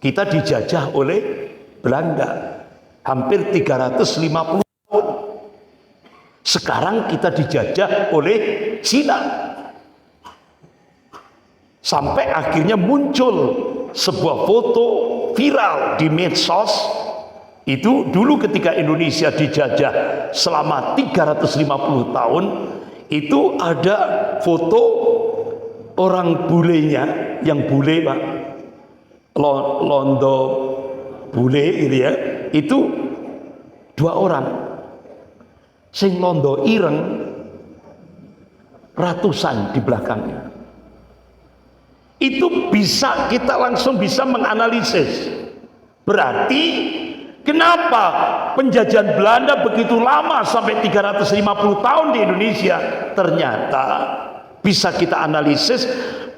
Kita dijajah oleh Belanda hampir 350 tahun. Sekarang kita dijajah oleh Cina. Sampai akhirnya muncul sebuah foto viral di medsos. Itu dulu ketika Indonesia dijajah selama 350 tahun, itu ada foto orang bulenya, yang bule Pak, londo bule gitu ya, itu 2 orang. Sing londo ireng ratusan di belakangnya. Itu bisa kita langsung bisa menganalisis. Berarti kenapa penjajahan Belanda begitu lama sampai 350 tahun di Indonesia? Ternyata bisa kita analisis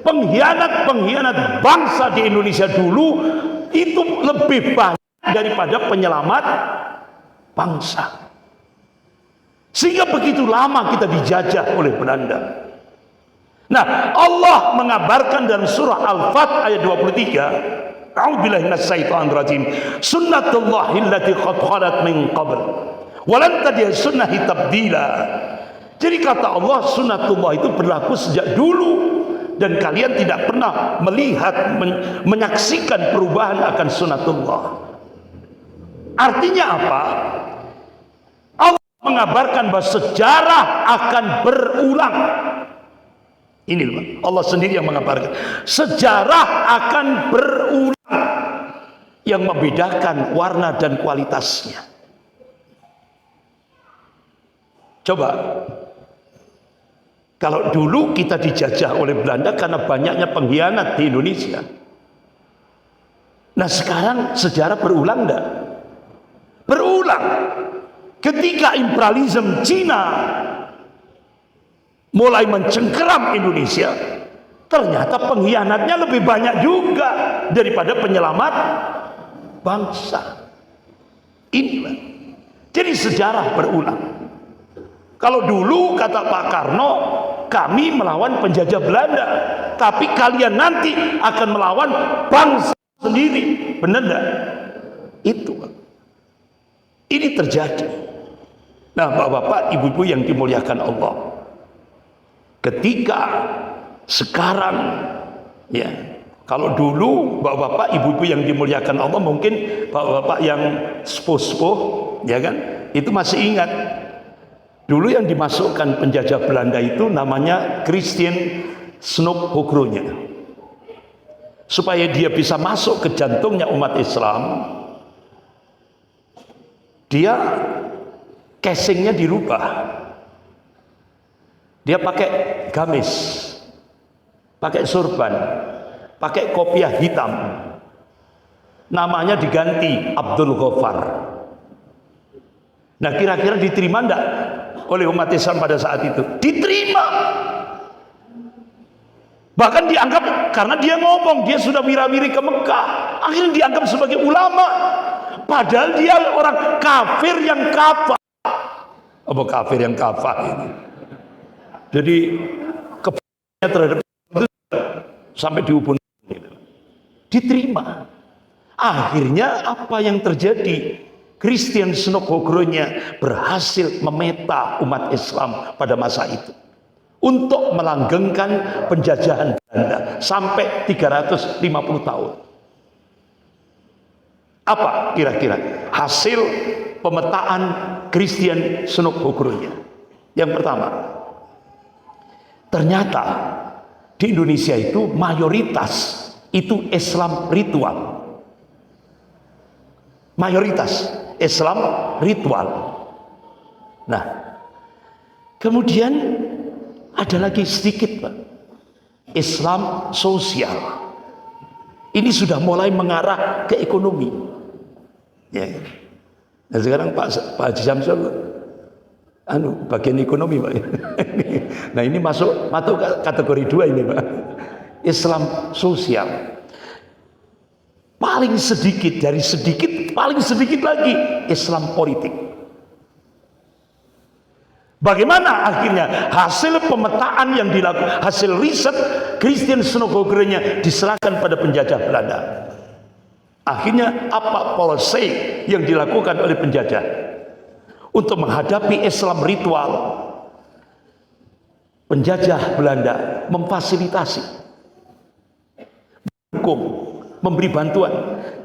pengkhianat-pengkhianat bangsa di Indonesia dulu itu lebih banyak daripada penyelamat bangsa. Sehingga begitu lama kita dijajah oleh Belanda. Nah, Allah mengabarkan dalam surah Al-Fat ayat 23, A'udzubillahi minasyaitonir rajim. Sunnatullahi allati qad khalat min qabl. Wa lan tajid sunnahi tabdila. Jadi kata Allah, sunnatullah itu berlaku sejak dulu dan kalian tidak pernah melihat menyaksikan perubahan akan sunnatullah. Artinya apa? Allah mengabarkan bahwa sejarah akan berulang. Ini Allah sendiri yang mengabarkan sejarah akan berulang, yang membedakan warna dan kualitasnya. Coba, kalau dulu kita dijajah oleh Belanda karena banyaknya pengkhianat di Indonesia. Nah sekarang sejarah berulang enggak? Berulang. Ketika imperialisme Cina mulai mencengkeram Indonesia, ternyata pengkhianatnya lebih banyak juga daripada penyelamat bangsa. Inilah. Jadi sejarah berulang. Kalau dulu kata Pak Karno, kami melawan penjajah Belanda, tapi kalian nanti akan melawan bangsa sendiri. Benar enggak? Itu. Ini terjadi. Nah, Bapak-bapak, Ibu-ibu yang dimuliakan Allah, ketika sekarang ya, kalau dulu Bapak-bapak, Ibu-ibu yang dimuliakan Allah, mungkin Bapak-bapak yang sepuh-sepuh ya kan, itu masih ingat dulu yang dimasukkan penjajah Belanda itu namanya Christian Snoephogronya, supaya dia bisa masuk ke jantungnya umat Islam. Dia casingnya dirubah. Dia pakai gamis, pakai sorban, pakai kopiah hitam. Namanya diganti Abdul Ghaffar. Nah, kira-kira diterima enggak oleh umat Islam pada saat itu? Diterima. Bahkan dianggap, karena dia ngomong, dia sudah wira-wiri ke Mekah, akhirnya dianggap sebagai ulama. Padahal dia orang kafir yang kafir. Apa kafir yang kafir ini? Jadi kebenarannya terhadap itu sampai dihubung, diterima. Akhirnya apa yang terjadi? Christian Snoephogronya berhasil memeta umat Islam pada masa itu untuk melanggengkan penjajahan Belanda sampai 350 tahun. Apa kira-kira hasil pemetaan Christian Snoephogronya? Yang pertama, ternyata di Indonesia itu mayoritas itu Islam ritual. Mayoritas Islam ritual. Nah, kemudian ada lagi sedikit Pak, Islam sosial. Ini sudah mulai mengarah ke ekonomi. Ya. Nah sekarang Pak Haji Samsul bagian ekonomi Pak. Nah ini masuk kategori 2 ini Pak. Islam sosial. Paling sedikit dari sedikit, paling sedikit lagi Islam politik. Bagaimana akhirnya hasil pemetaan yang dilakukan, hasil riset Christian Snoephogronya diserahkan pada penjajah Belanda. Akhirnya apa policy yang dilakukan oleh penjajah untuk menghadapi Islam ritual? Penjajah Belanda memfasilitasi, mendukung, memberi bantuan.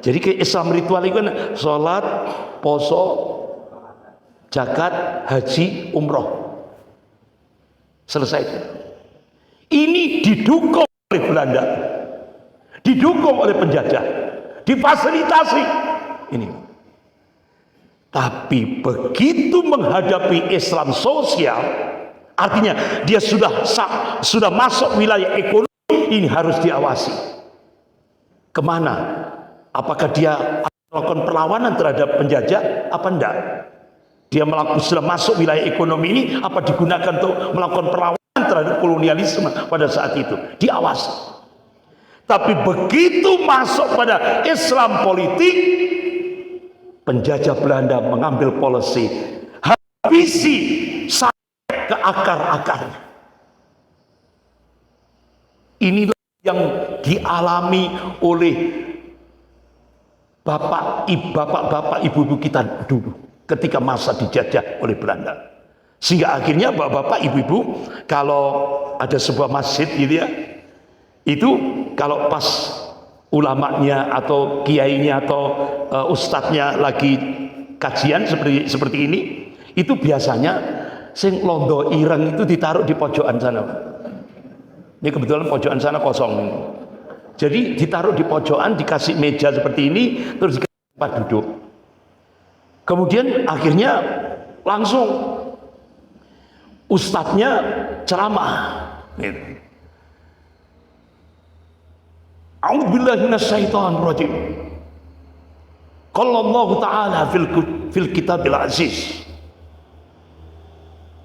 Jadi ke Islam ritual itu kan sholat, poso, zakat, haji, umroh. Selesai. Ini didukung oleh Belanda, didukung oleh penjajah, difasilitasi. Ini. Tapi begitu menghadapi Islam sosial, artinya dia sudah masuk wilayah ekonomi, ini harus diawasi. Kemana? Apakah dia melakukan perlawanan terhadap penjajah? Apa enggak? Dia sudah masuk wilayah ekonomi ini, apa digunakan untuk melakukan perlawanan terhadap kolonialisme pada saat itu? Diawasi. Tapi begitu masuk pada Islam politik, penjajah Belanda mengambil polisi, habisi sampai ke akar-akarnya. Inilah yang dialami oleh bapak-bapak, ibu-ibu kita dulu ketika masa dijajah oleh Belanda. Sehingga akhirnya bapak-bapak, ibu-ibu, kalau ada sebuah masjid gitu ya, itu kalau pas ulamanya atau kiainya atau ustadznya lagi kajian seperti ini, itu biasanya sing londo ireng itu ditaruh di pojokan sana. Ini kebetulan pojokan sana kosong. Jadi ditaruh di pojokan, dikasih meja seperti ini, terus dikasih tempat duduk. Kemudian akhirnya langsung ustadznya ceramah. Gitu. A'udzubillahi minasyaitonir rajim. Qala Allah Ta'ala fil kitabil aziz.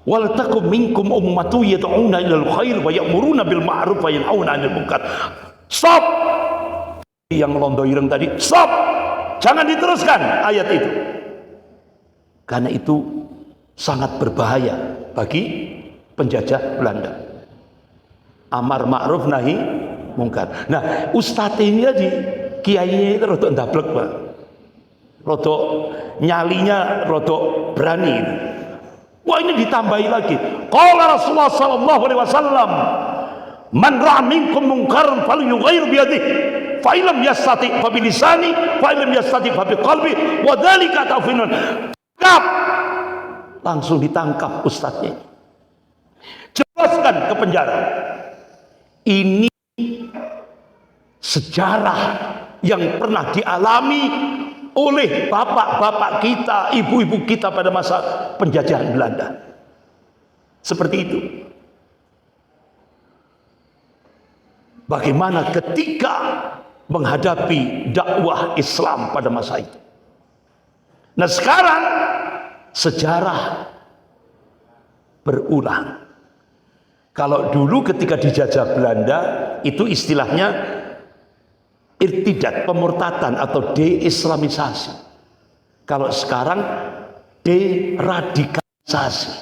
Wal takum minkum ummatun yad'una ilal khair wa ya'muruna bil ma'ruf wa yanhauna 'anil munkar. Stop. Yang londo ireng tadi, stop. Jangan diteruskan ayat itu. Karena itu sangat berbahaya bagi penjajah Belanda. Amar ma'ruf nahi mungkar. Nah, ustadz ini tadi, kiainya itu rodok ndablek, Pak. Rodok nyalinya rodok berani. Wah, ini ditambahi lagi. Qala Rasulullah sallallahu alaihi wasallam, "Man ra'a minkum munkaran falyughayyir bi yadihi, fa illam yastati fa bi lisani, fa illam yastati fa bi qalbi, wa dzalika tawfinun." Langsung ditangkap ustadznya. Jelaskan ke penjara. Ini sejarah yang pernah dialami oleh bapak-bapak kita, ibu-ibu kita pada masa penjajahan Belanda. Seperti itu. Bagaimana ketika menghadapi dakwah Islam pada masa itu. Nah, sekarang sejarah berulang. Kalau dulu ketika dijajah Belanda, itu istilahnya irtidat, pemurtatan atau deislamisasi. Kalau sekarang deradikalisasi.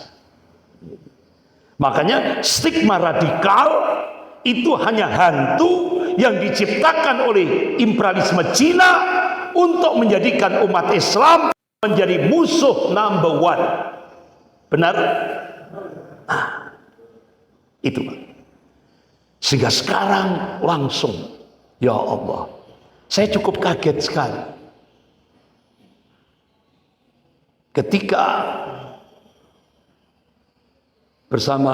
Makanya stigma radikal itu hanya hantu yang diciptakan oleh imperialisme Cina untuk menjadikan umat Islam menjadi musuh number one. Benar? Nah, itu. Sehingga sekarang langsung, ya Allah, saya cukup kaget sekali ketika bersama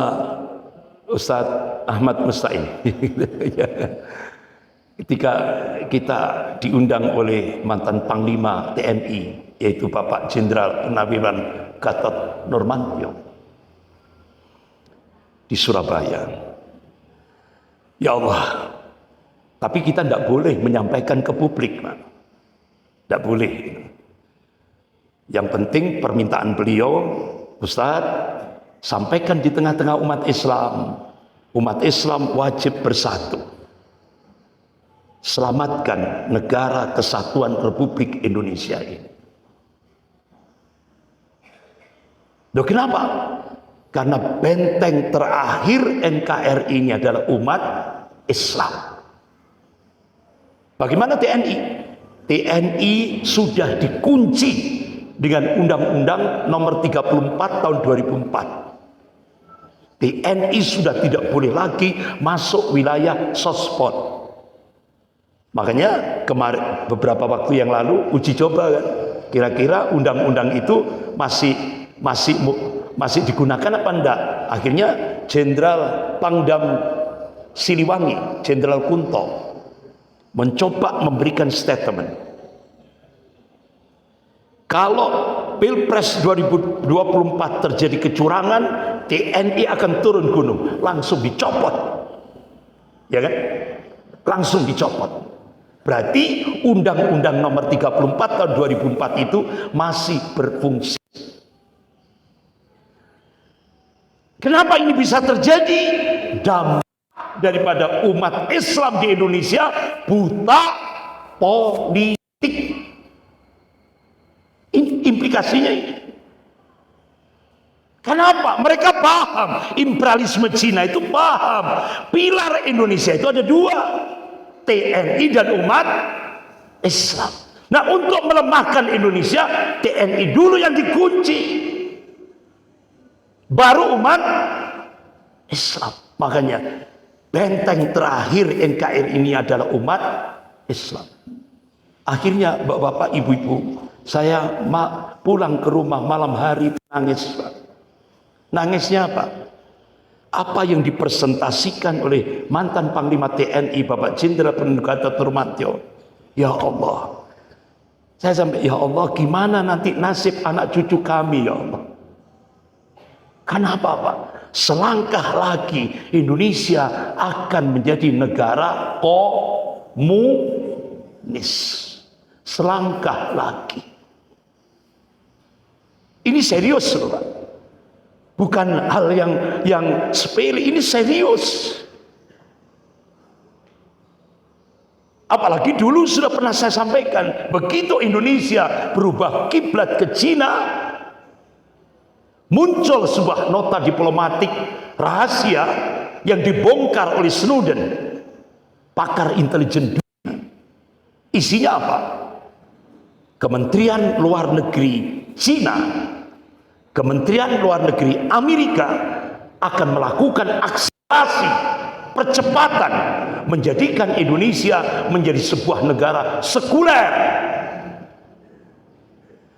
Ustadz Ahmad Musta'in ketika kita diundang oleh mantan Panglima TNI, yaitu Bapak Jenderal Purnawiran Gatot Nurmantio di Surabaya. Ya Allah, tapi kita tidak boleh menyampaikan ke publik, Pak. Tidak boleh. Yang penting permintaan beliau, Ustadz, sampaikan di tengah-tengah umat Islam. Umat Islam wajib bersatu. Selamatkan negara kesatuan Republik Indonesia ini. Loh, kenapa? Karena benteng terakhir NKRI ini adalah umat Islam. Bagaimana TNI? TNI sudah dikunci dengan Undang-Undang nomor 34 tahun 2004. TNI sudah tidak boleh lagi masuk wilayah sospot. Makanya kemarin beberapa waktu yang lalu uji coba kan, kira-kira undang-undang itu masih digunakan apa enggak? Akhirnya Jenderal Pangdam Siliwangi, Jenderal Kunto, mencoba memberikan statement. Kalau Pilpres 2024 terjadi kecurangan, TNI akan turun gunung, langsung dicopot. Ya kan? Langsung dicopot. Berarti Undang-Undang nomor 34 tahun 2004 itu masih berfungsi. Kenapa ini bisa terjadi? Dampak daripada umat Islam di Indonesia buta politik. Ini implikasinya ini. Kenapa? Mereka paham imperialisme Cina itu paham. Pilar Indonesia itu ada dua, TNI dan umat Islam. Nah, untuk melemahkan Indonesia, TNI dulu yang dikunci, baru umat Islam. Makanya benteng terakhir NKRI ini adalah umat Islam. Akhirnya bapak-bapak, ibu-ibu, saya pulang ke rumah malam hari nangis. Nangisnya apa? Apa yang dipresentasikan oleh mantan Panglima TNI Bapak Jenderal Penuh Gatot Nurmantio. Ya Allah, saya sampai, ya Allah, gimana nanti nasib anak cucu kami, ya Allah. Kenapa Pak? Selangkah lagi Indonesia akan menjadi negara komunis. Selangkah lagi. Ini serius loh Pak. Bukan hal yang sepele, ini serius. Apalagi dulu sudah pernah saya sampaikan, begitu Indonesia berubah kiblat ke Cina, muncul sebuah nota diplomatik rahasia yang dibongkar oleh Snowden, pakar intelijen dunia. Isinya apa? Kementerian Luar Negeri Cina, Kementerian Luar Negeri Amerika akan melakukan akselerasi percepatan menjadikan Indonesia menjadi sebuah negara sekuler.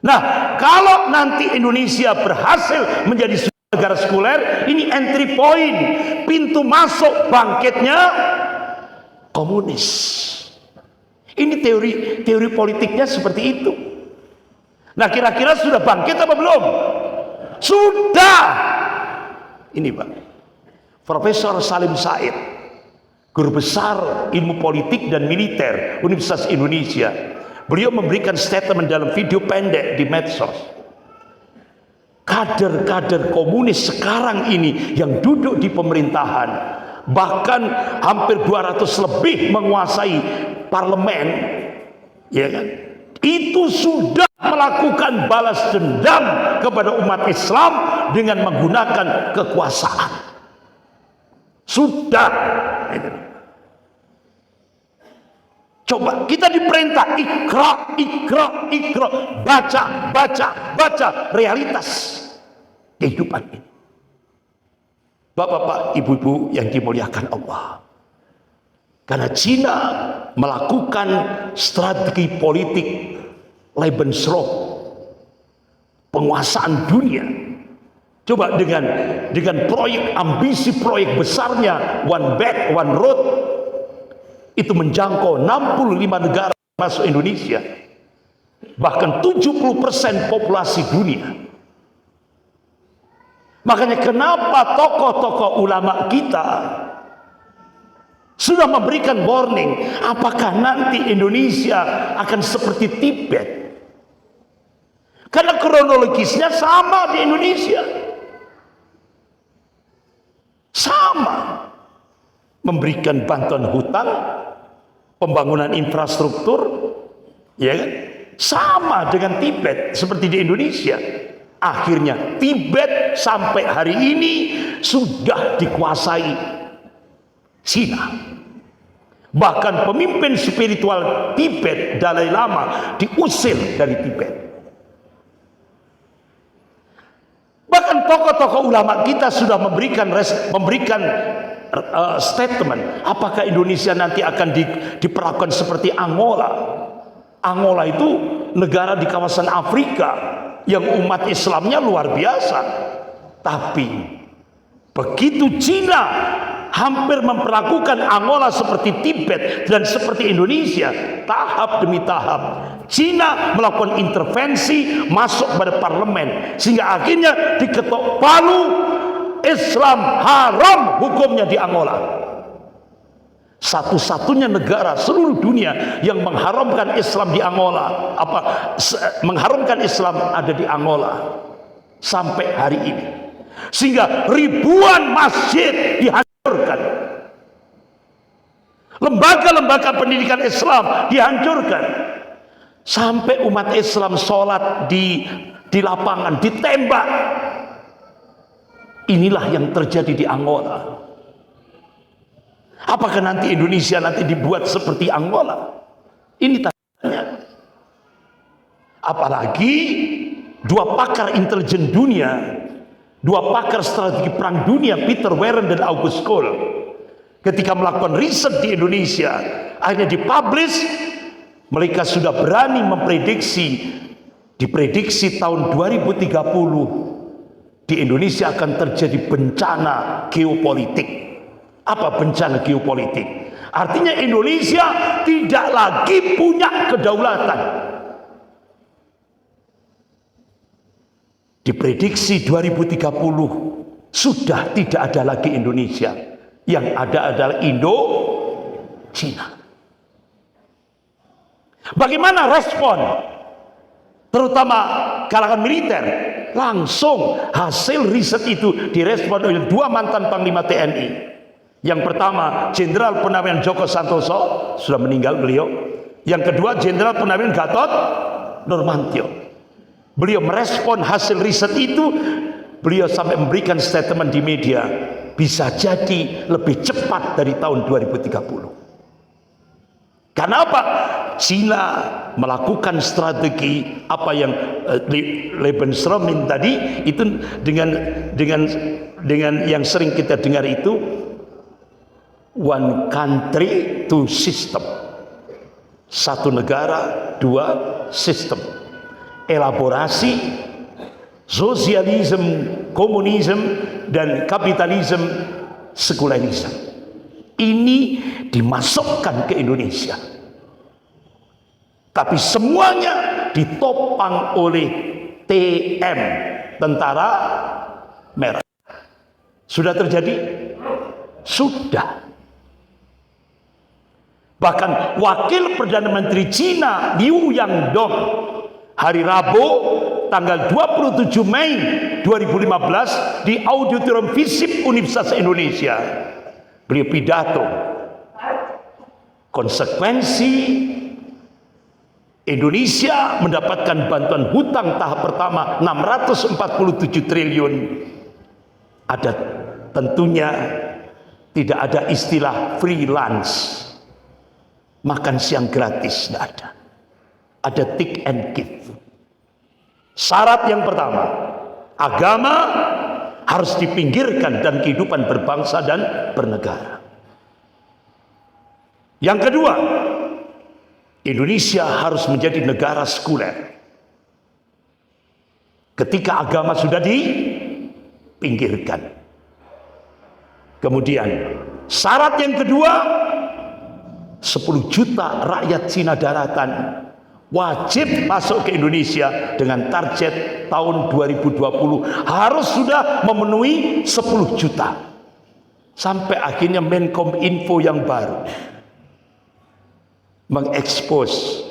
Nah, kalau nanti Indonesia berhasil menjadi sebuah negara sekuler, ini entry point, pintu masuk bangkitnya komunis. Ini teori politiknya seperti itu. Nah, kira-kira sudah bangkit apa belum? Sudah. Ini Pak, Profesor Salim Said, guru besar ilmu politik dan militer Universitas Indonesia, beliau memberikan statement dalam video pendek di medsos. Kader-kader komunis sekarang ini yang duduk di pemerintahan, bahkan hampir 200 lebih menguasai parlemen, ya kan? Itu sudah melakukan balas dendam kepada umat Islam dengan menggunakan kekuasaan. Sudah. Coba kita diperintah ikra, baca realitas kehidupan ini. Bapak-bapak, ibu-ibu yang dimuliakan Allah. Karena Cina melakukan strategi politik Lebensraum, penguasaan dunia. Coba dengan proyek, ambisi proyek besarnya One Belt One Road, itu menjangkau 65 negara masuk Indonesia, bahkan 70% populasi dunia. Makanya kenapa tokoh-tokoh ulama kita sudah memberikan warning, apakah nanti Indonesia akan seperti Tibet? Karena kronologisnya sama di Indonesia, sama, memberikan bantuan hutang, pembangunan infrastruktur, ya kan? Sama dengan Tibet seperti di Indonesia. Akhirnya Tibet sampai hari ini sudah dikuasai Cina. Bahkan pemimpin spiritual Tibet, Dalai Lama, diusir dari Tibet. Bahkan tokoh-tokoh ulama kita sudah memberikan statement, apakah Indonesia nanti akan diperlakukan seperti Angola. Angola itu negara di kawasan Afrika yang umat Islamnya luar biasa. Tapi begitu Cina hampir memperlakukan Angola seperti Tibet dan seperti Indonesia, tahap demi tahap Cina melakukan intervensi masuk pada parlemen, sehingga akhirnya diketok palu, Islam haram hukumnya di Angola. Satu-satunya negara seluruh dunia yang mengharamkan Islam di Angola, mengharamkan Islam ada di Angola sampai hari ini. Sehingga ribuan masjid dihancurkan, lembaga-lembaga pendidikan Islam dihancurkan, sampai umat Islam sholat di lapangan ditembak. Inilah yang terjadi di Angola. Apakah nanti Indonesia nanti dibuat seperti Angola? Ini tanya. Apalagi dua pakar intelijen dunia, dua pakar strategi perang dunia, Peter Warren dan August Cole, ketika melakukan riset di Indonesia, akhirnya dipublish. Mereka sudah berani diprediksi tahun 2030 di Indonesia akan terjadi bencana geopolitik. Apa bencana geopolitik? Artinya Indonesia tidak lagi punya kedaulatan. Diprediksi 2030 sudah tidak ada lagi Indonesia. Yang ada adalah Indo-Cina. Bagaimana respon terutama kalangan militer? Langsung hasil riset itu direspon oleh dua mantan Panglima TNI. Yang pertama Jenderal Purnawirawan Djoko Santoso, sudah meninggal beliau. Yang kedua Jenderal Purnawirawan Gatot Nurmantio. Beliau merespon hasil riset itu. Beliau sampai memberikan statement di media, bisa jadi lebih cepat dari tahun 2030. Karena apa? Cina melakukan strategi apa yang Lebensraum tadi itu dengan yang sering kita dengar itu one country, two system. Satu negara, dua sistem. Elaborasi sosialisme, komunisme, dan kapitalisme, sekularisme. Ini dimasukkan ke Indonesia. Tapi semuanya ditopang oleh TM, Tentara Merah. Sudah terjadi? Sudah. Bahkan Wakil Perdana Menteri Cina Liu Yangdong hari Rabu tanggal 27 Mei 2015 di Auditorium FISIP Universitas Indonesia, beliau pidato konsekuensi Indonesia mendapatkan bantuan hutang tahap pertama 647 triliun. Ada tentunya tidak ada istilah freelance, makan siang gratis, tidak ada. Ada take and give. Syarat yang pertama, agama harus dipinggirkan dan kehidupan berbangsa dan bernegara. Yang kedua, Indonesia harus menjadi negara sekuler. Ketika agama sudah dipinggirkan. Kemudian syarat yang kedua, 10 juta rakyat Cina daratan wajib masuk ke Indonesia dengan target tahun 2020 harus sudah memenuhi 10 juta. Sampai akhirnya Menkominfo yang baru mengekspos.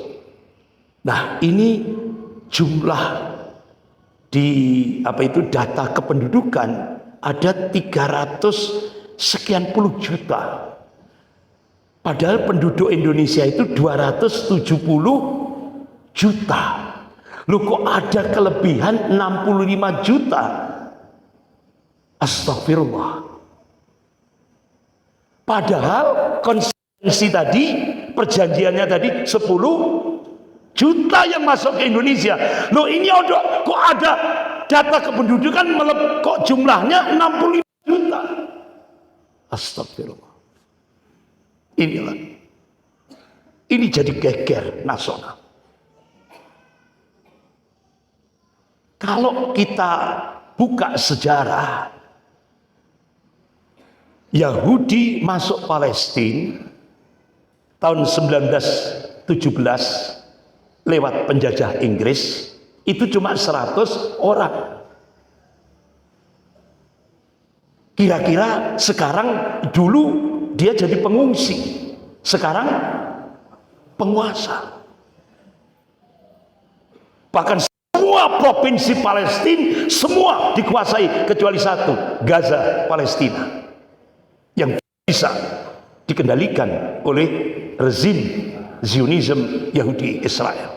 Nah, ini jumlah di data kependudukan ada 300 sekian puluh juta. Padahal penduduk Indonesia itu 270 juta. Loh, kok ada kelebihan 65 juta? Astagfirullah. Padahal konsep tadi, perjanjiannya tadi 10 juta yang masuk ke Indonesia. Loh ini kok ada data kependudukan kok jumlahnya 65 juta. Astagfirullah. Ini jadi geger nasional. Kalau kita buka sejarah, Yahudi masuk Palestina tahun 1917 lewat penjajah Inggris, itu cuma 100 orang. Kira-kira sekarang, dulu dia jadi pengungsi, sekarang penguasa. Bahkan semua provinsi Palestina semua dikuasai kecuali satu, Gaza, Palestina, yang bisa dikendalikan oleh rezim Zionisme Yahudi Israel.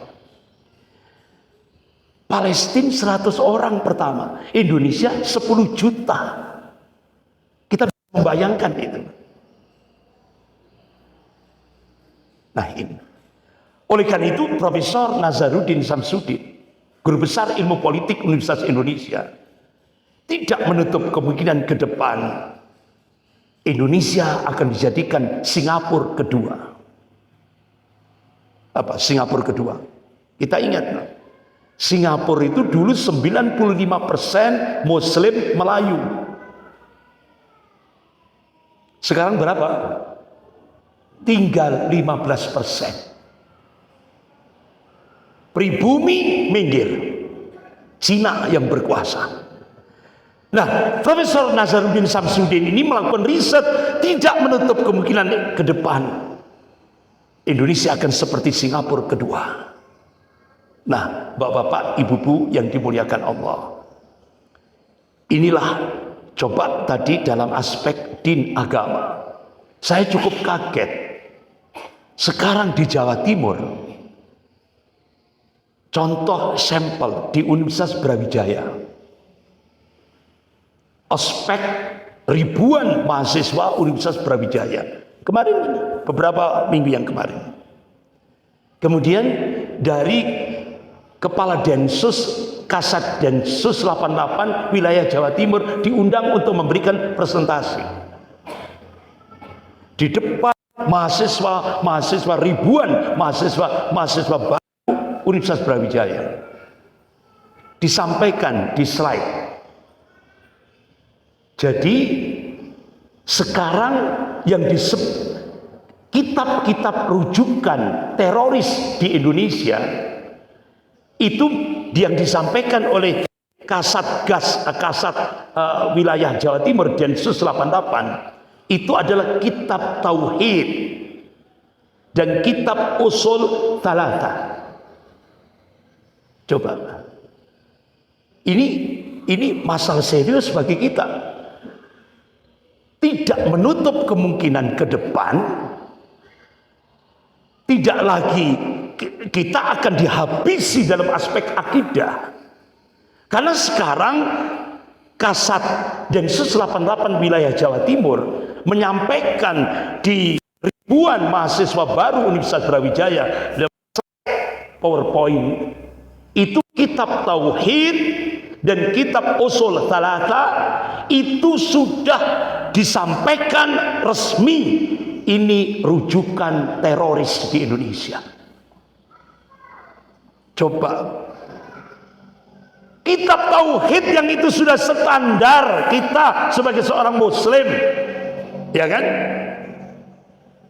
Palestina 100 orang pertama, Indonesia 10 juta. Kita bisa membayangkan itu. Nah ini. Oleh karena itu Profesor Nazaruddin Samsudin, guru besar ilmu politik Universitas Indonesia, tidak menutup kemungkinan ke depan Indonesia akan dijadikan Singapura kedua. Apa Singapura kedua? Kita ingat, Singapura itu dulu 95% Muslim Melayu. Sekarang berapa? Tinggal 15%. Pribumi minggir, Cina yang berkuasa. Nah, Profesor Nazaruddin Samsudin ini melakukan riset, tidak menutup kemungkinan ke depan Indonesia akan seperti Singapura kedua. Nah, bapak-bapak, ibu-ibu yang dimuliakan Allah, inilah coba tadi dalam aspek din agama, saya cukup kaget. Sekarang di Jawa Timur, contoh sampel di Universitas Brawijaya, ospek ribuan mahasiswa Universitas Brawijaya kemarin ini, beberapa minggu yang kemarin. Kemudian dari Kepala Densus Kasat Densus 88 wilayah Jawa Timur diundang untuk memberikan presentasi di depan mahasiswa ribuan mahasiswa baru Universitas Brawijaya. Disampaikan di slide. Jadi sekarang yang disebut kitab-kitab rujukan teroris di Indonesia itu yang disampaikan oleh Kasat wilayah Jawa Timur Densus 88 itu adalah kitab Tauhid dan kitab Usul Thalatha. Coba, ini masalah serius bagi kita. Tidak menutup kemungkinan ke depan, tidak lagi kita akan dihabisi dalam aspek akidah. Karena sekarang Kasat Densus 88 wilayah Jawa Timur menyampaikan di ribuan mahasiswa baru Universitas Brawijaya PowerPoint itu kitab Tauhid dan kitab Usul Thalatha itu sudah disampaikan resmi, ini rujukan teroris di Indonesia. Coba, kitab Tauhid yang itu sudah standar kita sebagai seorang Muslim, ya kan?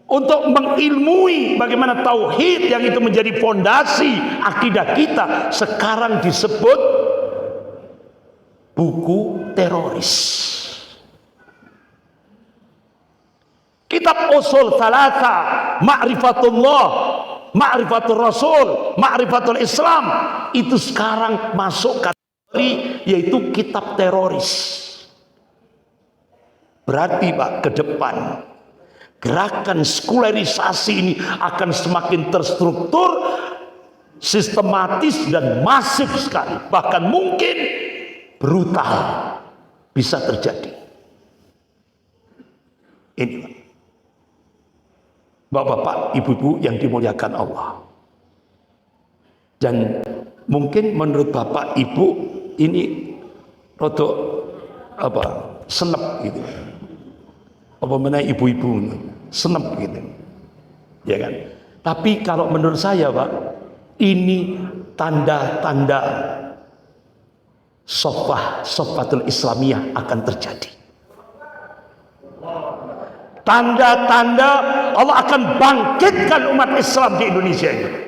Untuk mengilmui bagaimana Tauhid yang itu menjadi fondasi akidah kita, sekarang disebut buku teroris. Kitab Usul Thalatha, Ma'rifatullah, Ma'rifatul Rasul, Ma'rifatul Islam, itu sekarang masuk kategori yaitu kitab teroris. Berarti Pak, ke depan gerakan sekularisasi ini akan semakin terstruktur, sistematis dan masif sekali, bahkan mungkin brutal bisa terjadi. Ini Bapak-bapak, ibu-ibu yang dimuliakan Allah. Dan mungkin menurut Bapak Ibu ini rodok senep gitu. Apa mana ibu-ibu senep gitu. Ya kan? Tapi kalau menurut saya, Pak, ini tanda-tanda sofatul Islamiyah akan terjadi. Tanda-tanda Allah akan bangkitkan umat Islam di Indonesia ini.